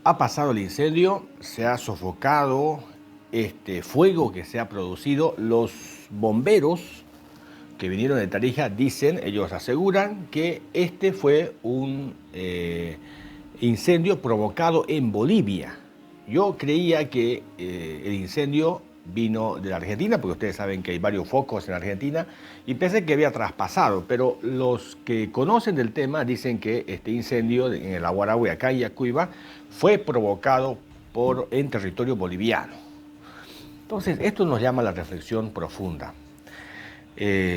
Ha pasado el incendio, se ha sofocado este fuego que se ha producido. Los bomberos que vinieron de Tarija dicen, ellos aseguran que este fue un incendio provocado en Bolivia. Yo creía que el incendio vino de la Argentina, porque ustedes saben que hay varios focos en Argentina, y pensé que había traspasado, pero los que conocen del tema dicen que este incendio en el Aguarahue, acá en Yacuiba, fue provocado en territorio boliviano. Entonces, esto nos llama a la reflexión profunda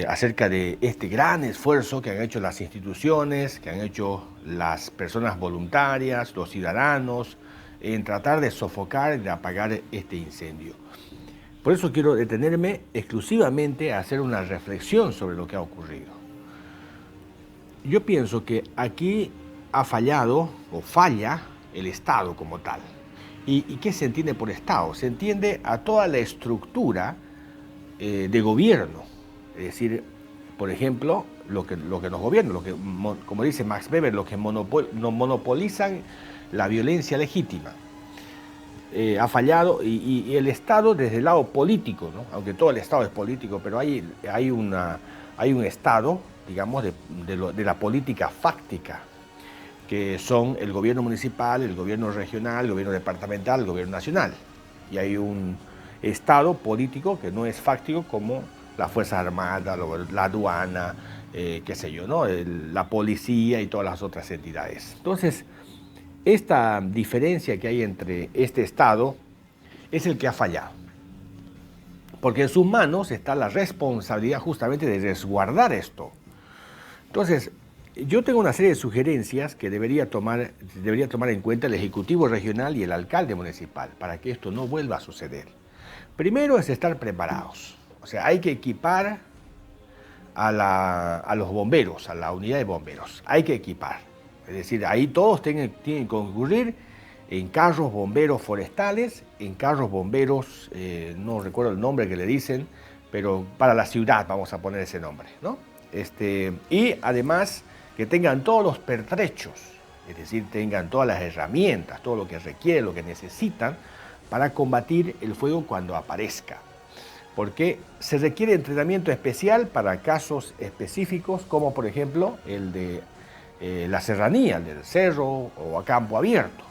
acerca de este gran esfuerzo que han hecho las instituciones, que han hecho las personas voluntarias, los ciudadanos, en tratar de sofocar y de apagar este incendio. Por eso quiero detenerme exclusivamente a hacer una reflexión sobre lo que ha ocurrido. Yo pienso que aquí ha fallado o falla el Estado como tal. ¿Y qué se entiende por Estado? Se entiende a toda la estructura de gobierno. Es decir, por ejemplo, lo que nos gobierna, como dice Max Weber, los que monopolizan la violencia legítima. Ha fallado y el Estado desde el lado político, ¿no? Aunque todo el Estado es político, pero hay un Estado, digamos, de la política fáctica, que son el gobierno municipal, el gobierno regional, el gobierno departamental, el gobierno nacional. Y hay un Estado político que no es fáctico como las Fuerzas Armadas, la aduana, qué sé yo, ¿no? La policía y todas las otras entidades. Entonces, esta diferencia que hay entre este Estado es el que ha fallado. Porque en sus manos está la responsabilidad justamente de resguardar esto. Entonces, yo tengo una serie de sugerencias que debería tomar en cuenta el Ejecutivo Regional y el alcalde municipal para que esto no vuelva a suceder. Primero es estar preparados. O sea, hay que equipar a los bomberos, a la unidad de bomberos. Hay que equipar. Es decir, ahí todos tienen que concurrir en carros bomberos forestales, en carros bomberos, no recuerdo el nombre que le dicen, pero para la ciudad vamos a poner ese nombre, ¿no? Y además que tengan todos los pertrechos, es decir, tengan todas las herramientas, todo lo que requieren, lo que necesitan para combatir el fuego cuando aparezca. Porque se requiere entrenamiento especial para casos específicos, como por ejemplo el de la serranía, el del cerro o a campo abierto,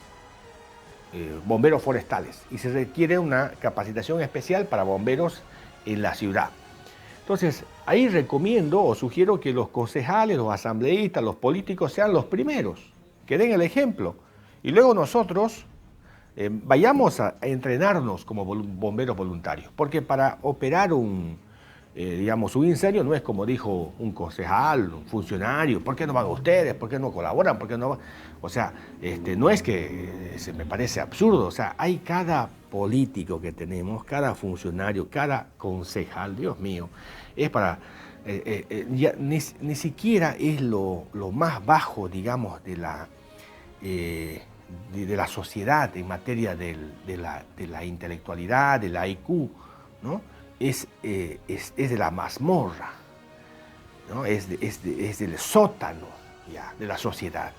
bomberos forestales. Y se requiere una capacitación especial para bomberos en la ciudad. Entonces, ahí recomiendo o sugiero que los concejales, los asambleístas, los políticos sean los primeros, que den el ejemplo. Y luego nosotros vayamos a entrenarnos como bomberos voluntarios. Porque para operar un incendio no es como dijo un concejal, un funcionario, ¿por qué no van ustedes? ¿Por qué no colaboran? ¿Por qué no van? O sea, no es que se me parece absurdo, o sea, hay cada político que tenemos, cada funcionario, cada concejal, Dios mío, es para, ni siquiera es lo más bajo, digamos, de la sociedad en materia de la intelectualidad, de la IQ, ¿no? Es de la mazmorra, ¿no? Es del sótano ya, de la sociedad,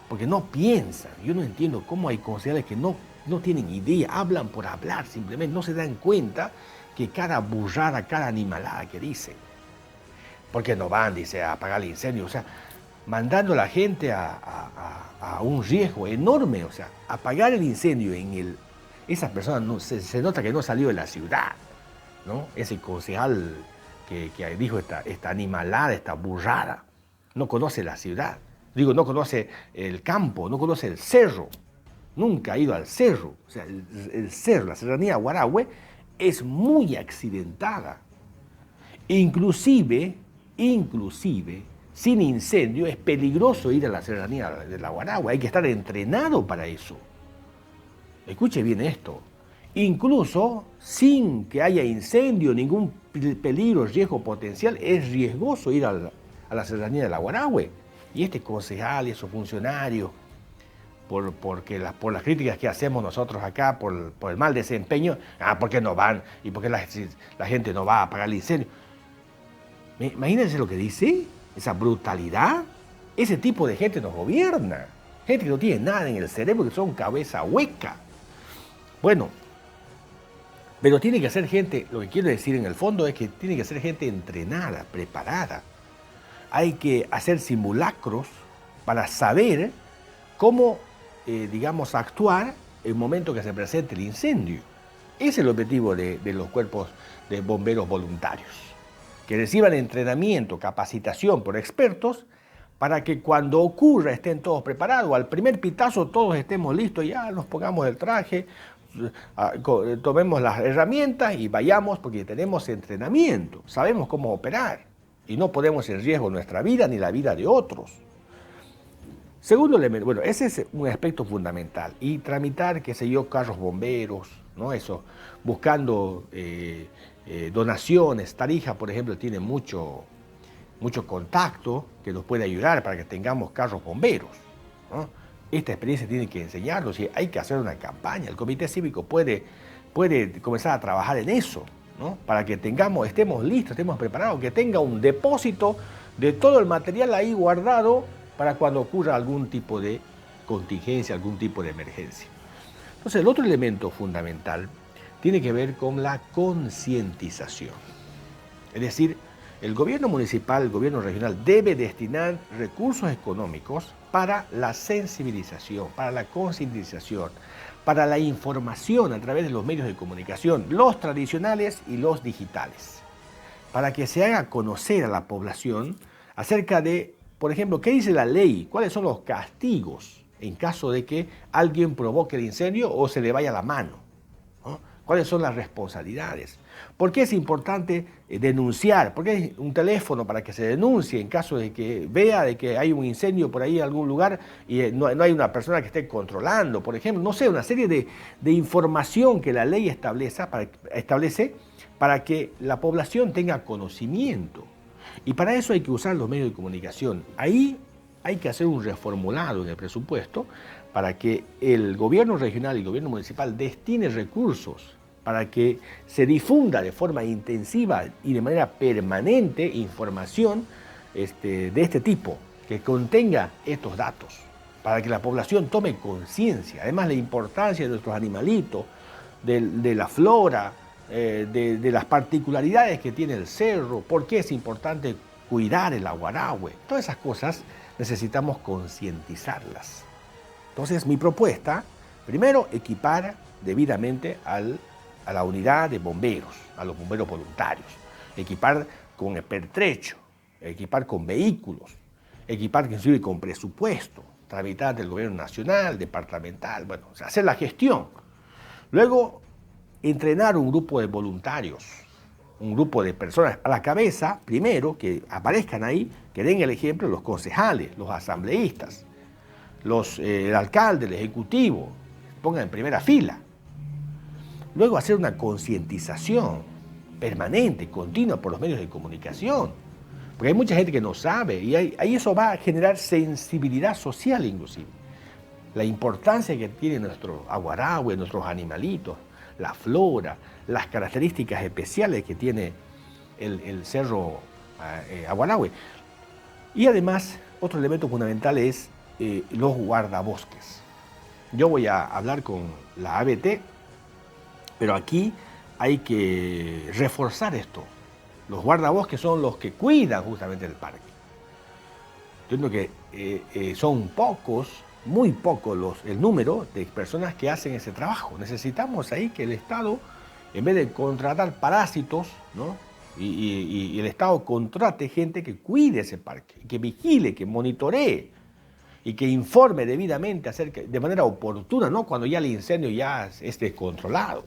porque no piensan. Yo no entiendo cómo hay concejales que no tienen idea, hablan por hablar, simplemente no se dan cuenta que cada burrada, cada animalada que dicen, porque no van, dice, a apagar el incendio, o sea, mandando a la gente a un riesgo enorme, o sea, apagar el incendio esa persona se nota que no salió de la ciudad, ¿no? Ese concejal que dijo esta animalada, esta burrada, no conoce la ciudad, no conoce el campo, no conoce el cerro, nunca ha ido al cerro, o sea, el cerro, la serranía Aguarahue es muy accidentada, inclusive, sin incendio es peligroso ir a la serranía del Aguarahue, hay que estar entrenado para eso. Escuche bien esto. Incluso sin que haya incendio, ningún peligro, riesgo potencial, es riesgoso ir a la serranía del Aguarahue. Y este concejal y esos funcionarios, por las críticas que hacemos nosotros acá, por el mal desempeño, ¿por qué no van? ¿Y por qué la gente no va a apagar el incendio? Imagínense lo que dice, esa brutalidad. Ese tipo de gente nos gobierna. Gente que no tiene nada en el cerebro, que son cabeza hueca. Bueno, pero tiene que ser gente, lo que quiero decir en el fondo es que tiene que ser gente entrenada, preparada. Hay que hacer simulacros para saber cómo, digamos, actuar en el momento que se presente el incendio. Ese es el objetivo de los cuerpos de bomberos voluntarios, que reciban entrenamiento, capacitación por expertos, para que cuando ocurra estén todos preparados. Al primer pitazo todos estemos listos, ya nos pongamos el traje, tomemos las herramientas y vayamos porque tenemos entrenamiento, sabemos cómo operar y no ponemos en riesgo nuestra vida ni la vida de otros. Segundo elemento, bueno, ese es un aspecto fundamental. Y tramitar, qué sé yo, carros bomberos, ¿no? Eso, buscando donaciones. Tarija, por ejemplo, tiene mucho contacto que nos puede ayudar para que tengamos carros bomberos, ¿no? Esta experiencia tiene que enseñarnos y hay que hacer una campaña. El comité cívico puede comenzar a trabajar en eso, ¿no? Para que estemos listos, estemos preparados, que tenga un depósito de todo el material ahí guardado para cuando ocurra algún tipo de contingencia, algún tipo de emergencia. Entonces, el otro elemento fundamental tiene que ver con la concientización. Es decir, el gobierno municipal, el gobierno regional debe destinar recursos económicos para la sensibilización, para la concientización, para la información a través de los medios de comunicación, los tradicionales y los digitales, para que se haga conocer a la población acerca de, por ejemplo, qué dice la ley, cuáles son los castigos en caso de que alguien provoque el incendio o se le vaya la mano, ¿no? ¿Cuáles son las responsabilidades? ¿Por qué es importante denunciar? ¿Por qué hay un teléfono para que se denuncie en caso de que vea de que hay un incendio por ahí en algún lugar y no hay una persona que esté controlando? Por ejemplo, no sé, una serie de información que la ley establece para que la población tenga conocimiento. Y para eso hay que usar los medios de comunicación. Ahí hay que hacer un reformulado en el presupuesto para que el gobierno regional y el gobierno municipal destine recursos para que se difunda de forma intensiva y de manera permanente información de este tipo, que contenga estos datos, para que la población tome conciencia. Además, la importancia de nuestros animalitos, de la flora, de las particularidades que tiene el cerro, por qué es importante cuidar el aguarahue. Todas esas cosas necesitamos concientizarlas. Entonces, mi propuesta, primero, equipar debidamente a la unidad de bomberos, a los bomberos voluntarios, equipar con el pertrecho, equipar con vehículos, equipar inclusive con presupuesto, tramitar del gobierno nacional, departamental, bueno, o sea, hacer la gestión. Luego, entrenar un grupo de voluntarios, un grupo de personas a la cabeza, primero, que aparezcan ahí, que den el ejemplo los concejales, los asambleístas, el alcalde, el ejecutivo, pongan en primera fila. Luego hacer una concientización permanente, continua por los medios de comunicación, porque hay mucha gente que no sabe y ahí eso va a generar sensibilidad social inclusive. La importancia que tiene nuestro aguarahue, nuestros animalitos, la flora, las características especiales que tiene el cerro Aguarahue. Y además, otro elemento fundamental es los guardabosques. Yo voy a hablar con la ABT, pero aquí hay que reforzar esto. Los guardabosques son los que cuidan justamente el parque. Entiendo que son pocos, muy poco el número de personas que hacen ese trabajo. Necesitamos ahí que el Estado, en vez de contratar parásitos, ¿no? y el Estado contrate gente que cuide ese parque, que vigile, que monitoree y que informe debidamente de manera oportuna, ¿no? Cuando ya el incendio ya es descontrolado.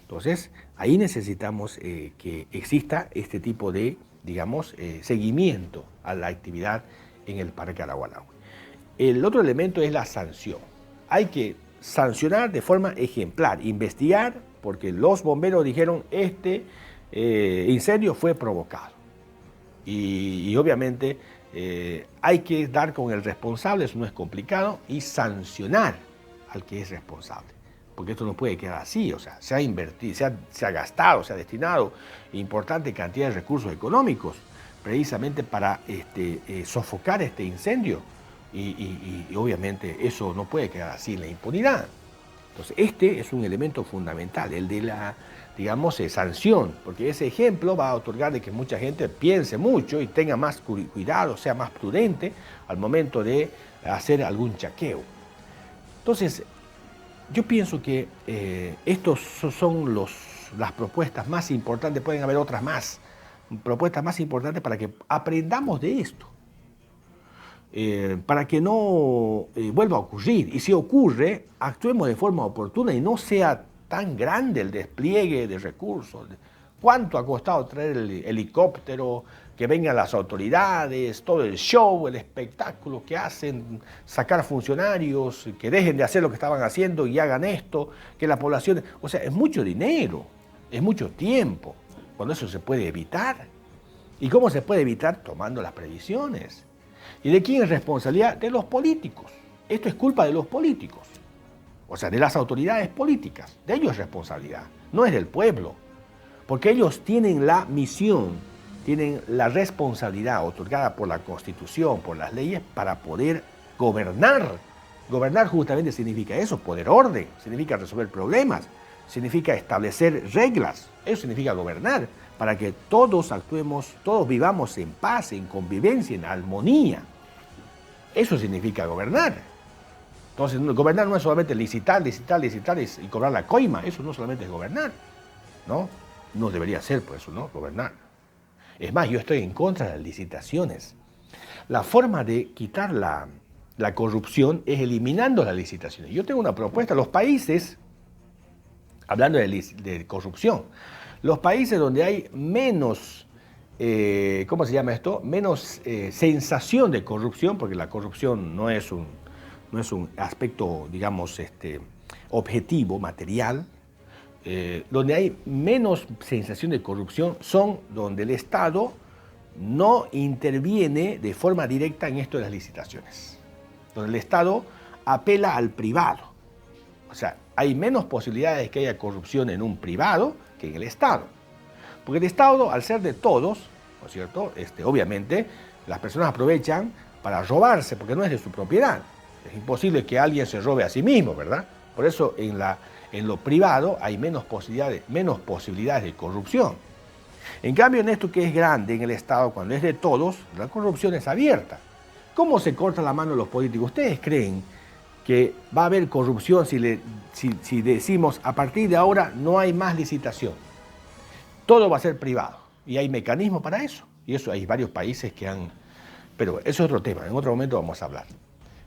Entonces, ahí necesitamos que exista este tipo de, digamos, seguimiento a la actividad en el Parque Aguarahue. El otro elemento es la sanción. Hay que sancionar de forma ejemplar, investigar, porque los bomberos dijeron incendio fue provocado. Y obviamente hay que dar con el responsable, eso no es complicado, y sancionar al que es responsable. Porque esto no puede quedar así, o sea, se ha invertido, se ha gastado, se ha destinado importante cantidad de recursos económicos precisamente para sofocar este incendio. Y obviamente eso no puede quedar así en la impunidad. Entonces, este es un elemento fundamental, el de la, digamos, sanción, porque ese ejemplo va a otorgar de que mucha gente piense mucho y tenga más cuidado, sea más prudente al momento de hacer algún chaqueo. Entonces, yo pienso que estos son las propuestas más importantes, pueden haber otras más, propuestas más importantes para que aprendamos de esto. Para que no vuelva a ocurrir. Y si ocurre, actuemos de forma oportuna y no sea tan grande el despliegue de recursos. ¿Cuánto ha costado traer el helicóptero, que vengan las autoridades, todo el show, el espectáculo que hacen, sacar funcionarios, que dejen de hacer lo que estaban haciendo y hagan esto, que la población... O sea, es mucho dinero, es mucho tiempo, cuando eso se puede evitar. ¿Y cómo se puede evitar? Tomando las previsiones. ¿Y de quién es responsabilidad? De los políticos. Esto es culpa de los políticos. O sea, de las autoridades políticas. De ellos es responsabilidad, no es del pueblo. Porque ellos tienen la misión, tienen la responsabilidad otorgada por la Constitución, por las leyes, para poder gobernar. Gobernar justamente significa eso, poner orden, significa resolver problemas, significa establecer reglas. Eso significa gobernar, para que todos actuemos, todos vivamos en paz, en convivencia, en armonía. Eso significa gobernar. Entonces, gobernar no es solamente licitar y cobrar la coima. Eso no solamente es gobernar, ¿no? No debería ser por eso, ¿no? Gobernar. Es más, yo estoy en contra de las licitaciones. La forma de quitar la corrupción es eliminando las licitaciones. Yo tengo una propuesta. Los países, hablando de corrupción, los países donde hay menos, ¿cómo se llama esto? Menos sensación de corrupción, porque la corrupción no es un aspecto, digamos, objetivo, material. Donde hay menos sensación de corrupción son donde el Estado no interviene de forma directa en esto de las licitaciones. Donde el Estado apela al privado. O sea, hay menos posibilidades de que haya corrupción en un privado que en el Estado. Porque el Estado, al ser de todos, ¿no es cierto? Obviamente, las personas aprovechan para robarse, porque no es de su propiedad. Es imposible que alguien se robe a sí mismo, ¿verdad? Por eso en lo privado hay menos posibilidades de corrupción. En cambio, en esto que es grande, en el Estado, cuando es de todos, la corrupción es abierta. ¿Cómo se corta la mano los políticos? ¿Ustedes creen que va a haber corrupción si decimos a partir de ahora no hay más licitación? Todo va a ser privado y hay mecanismos para eso. Y eso hay varios países que han... Pero eso es otro tema, en otro momento vamos a hablar.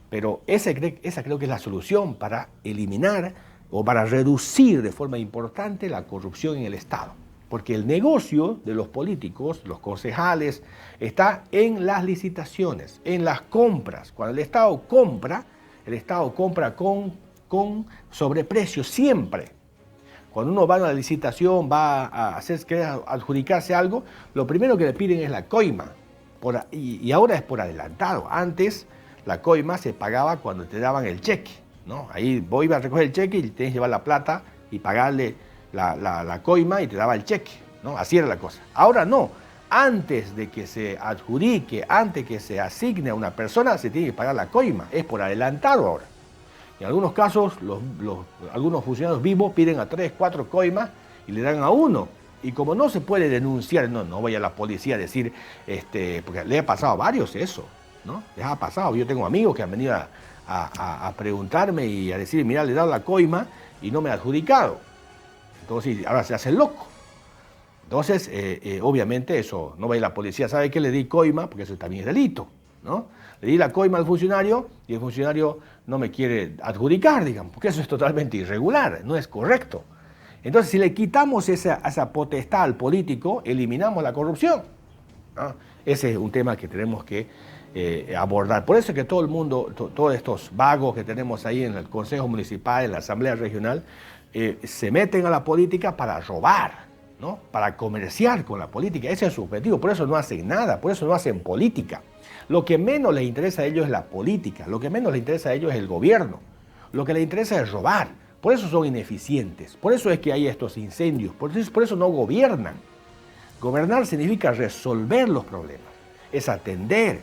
Pero esa creo que es la solución para eliminar o para reducir de forma importante la corrupción en el Estado. Porque el negocio de los políticos, los concejales, está en las licitaciones, en las compras. Cuando el Estado compra con sobreprecio siempre. Cuando uno va a una licitación, va a querer adjudicarse algo, lo primero que le piden es la coima. Y ahora es por adelantado. Antes la coima se pagaba cuando te daban el cheque, ¿no? Ahí vos ibas a recoger el cheque y tenés que llevar la plata y pagarle la coima y te daba el cheque, ¿no? Así era la cosa. Ahora no. Antes de que se adjudique, antes que se asigne a una persona, se tiene que pagar la coima. Es por adelantado ahora. En algunos casos, algunos funcionarios vivos piden a 3, 4 coimas y le dan a uno. Y como no se puede denunciar, no vaya a la policía a decir, porque le ha pasado a varios eso, ¿no? Les ha pasado. Yo tengo amigos que han venido a preguntarme y a decir, mira, le he dado la coima y no me ha adjudicado. Entonces, ahora se hace loco. Entonces, obviamente eso, no vaya a la policía, ¿sabe qué? Le di coima, porque eso también es delito, ¿no? Le di la coima al funcionario y el funcionario no me quiere adjudicar, digamos, porque eso es totalmente irregular, no es correcto. Entonces, si le quitamos esa potestad al político, eliminamos la corrupción, ¿no? Ese es un tema que tenemos que abordar. Por eso es que todo el mundo, todos estos vagos que tenemos ahí en el Consejo Municipal, en la Asamblea Regional, se meten a la política para robar, ¿no? Para comerciar con la política. Ese es su objetivo. Por eso no hacen nada, por eso no hacen política. Lo que menos les interesa a ellos es la política, lo que menos les interesa a ellos es el gobierno. Lo que les interesa es robar. Por eso son ineficientes, por eso es que hay estos incendios, por eso no gobiernan. Gobernar significa resolver los problemas, es atender,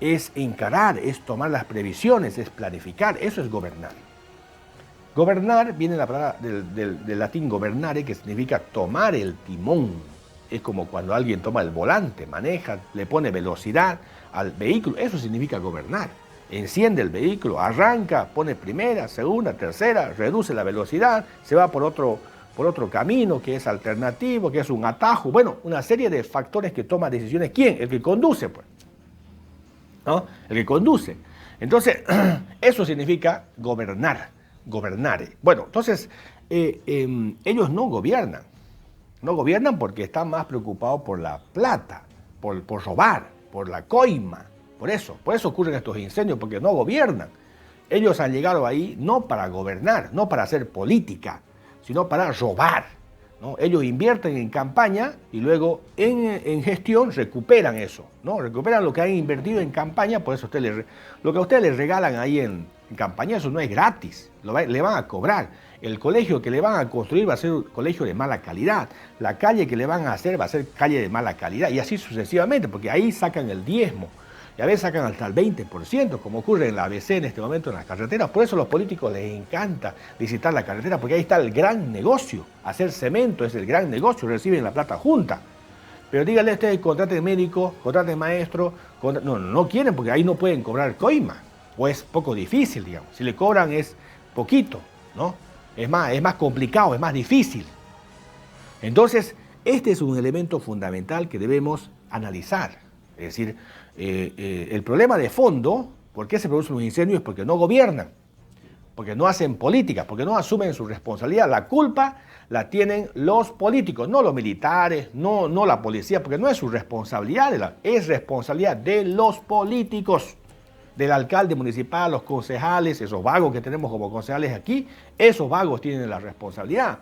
es encarar, es tomar las previsiones, es planificar, eso es gobernar. Gobernar viene de la palabra del latín gobernare, que significa tomar el timón. Es como cuando alguien toma el volante, maneja, le pone velocidad al vehículo, eso significa gobernar. Enciende el vehículo, arranca, pone primera, segunda, tercera, reduce la velocidad, se va por otro camino que es alternativo, que es un atajo. Bueno, una serie de factores que toma decisiones. ¿Quién? El que conduce, pues. ¿No? El que conduce. Entonces, eso significa gobernar, gobernare. Bueno, entonces, ellos no gobiernan. No gobiernan porque están más preocupados por la plata, por robar, por la coima. Por eso ocurren estos incendios, porque no gobiernan. Ellos han llegado ahí no para gobernar, no para hacer política, sino para robar, ¿no? Ellos invierten en campaña y luego en gestión recuperan eso, ¿no? Recuperan lo que han invertido en campaña, por eso lo que a ustedes les regalan ahí en campaña, eso no es gratis, le van a cobrar. El colegio que le van a construir va a ser un colegio de mala calidad, la calle que le van a hacer va a ser calle de mala calidad, y así sucesivamente, porque ahí sacan el diezmo. Y a veces sacan hasta el 20%, como ocurre en la ABC en este momento en las carreteras. Por eso a los políticos les encanta visitar la carretera, porque ahí está el gran negocio. Hacer cemento es el gran negocio, reciben la plata junta. Pero díganle a ustedes, contraten médicos, contraten maestros. No quieren, porque ahí no pueden cobrar coima. O es poco difícil, digamos. Si le cobran es poquito, ¿no? Es más complicado, es más difícil. Entonces, este es un elemento fundamental que debemos analizar. Es decir, el problema de fondo, ¿por qué se producen los incendios? Es porque no gobiernan, porque no hacen política, porque no asumen su responsabilidad. La culpa la tienen los políticos, no los militares, no la policía, porque no es su responsabilidad, es responsabilidad de los políticos, del alcalde municipal, los concejales, esos vagos que tenemos como concejales aquí, esos vagos tienen la responsabilidad.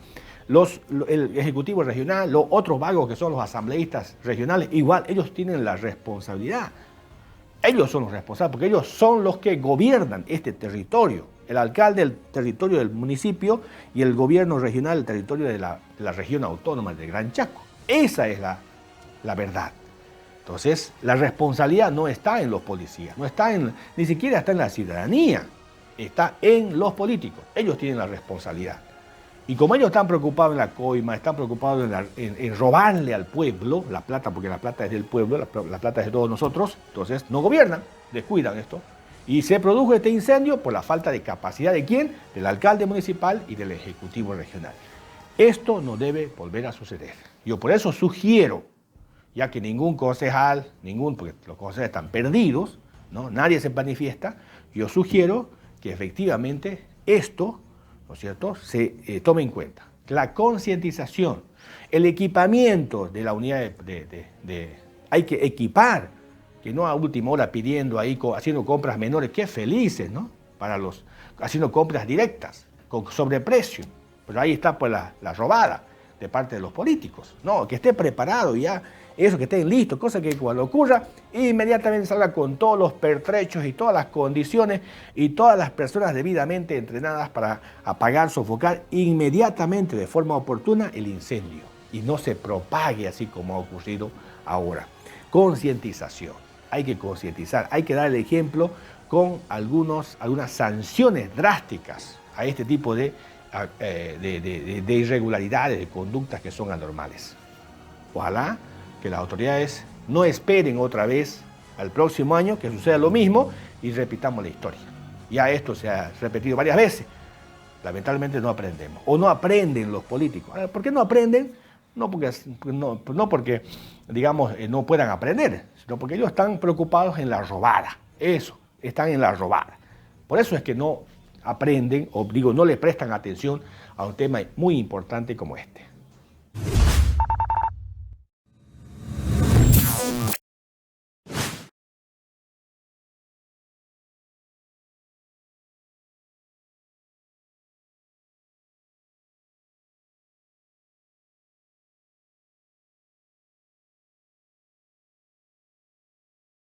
El Ejecutivo Regional, los otros vagos que son los asambleístas regionales, igual, ellos tienen la responsabilidad. Ellos son los responsables, porque ellos son los que gobiernan este territorio. El alcalde del territorio del municipio y el gobierno regional del territorio de la región autónoma del Gran Chaco. Esa es la verdad. Entonces, la responsabilidad no está en los policías, ni siquiera está en la ciudadanía, está en los políticos. Ellos tienen la responsabilidad. Y como ellos están preocupados en la coima, están preocupados en robarle al pueblo la plata, porque la plata es del pueblo, la plata es de todos nosotros, entonces no gobiernan, descuidan esto. Y se produjo este incendio por la falta de capacidad ¿de quién? Del alcalde municipal y del ejecutivo regional. Esto no debe volver a suceder. Yo por eso sugiero, ya que ningún concejal, porque los concejales están perdidos, ¿no? Nadie se manifiesta, yo sugiero que efectivamente esto, ¿no es cierto?, se tome en cuenta. La concientización, el equipamiento de la unidad hay que equipar, que no a última hora pidiendo ahí, haciendo compras menores, qué felices, ¿no? Haciendo compras directas, con sobreprecio. Pero ahí está pues la robada de parte de los políticos. No, que esté preparado ya, eso, que estén listos, cosa que cuando ocurra, inmediatamente salga con todos los pertrechos y todas las condiciones y todas las personas debidamente entrenadas para apagar, sofocar inmediatamente de forma oportuna el incendio y no se propague así como ha ocurrido ahora. Concientización, hay que concientizar, hay que dar el ejemplo con algunas sanciones drásticas a este tipo de irregularidades, de conductas que son anormales. Ojalá que las autoridades no esperen otra vez al próximo año que suceda lo mismo y repitamos la historia. Ya esto se ha repetido varias veces. Lamentablemente no aprendemos, o no aprenden los políticos. ¿Por qué no aprenden? No porque digamos, no puedan aprender, sino porque ellos están preocupados en la robada. Eso, están en la robada. Por eso es que no aprenden, no le prestan atención a un tema muy importante como este.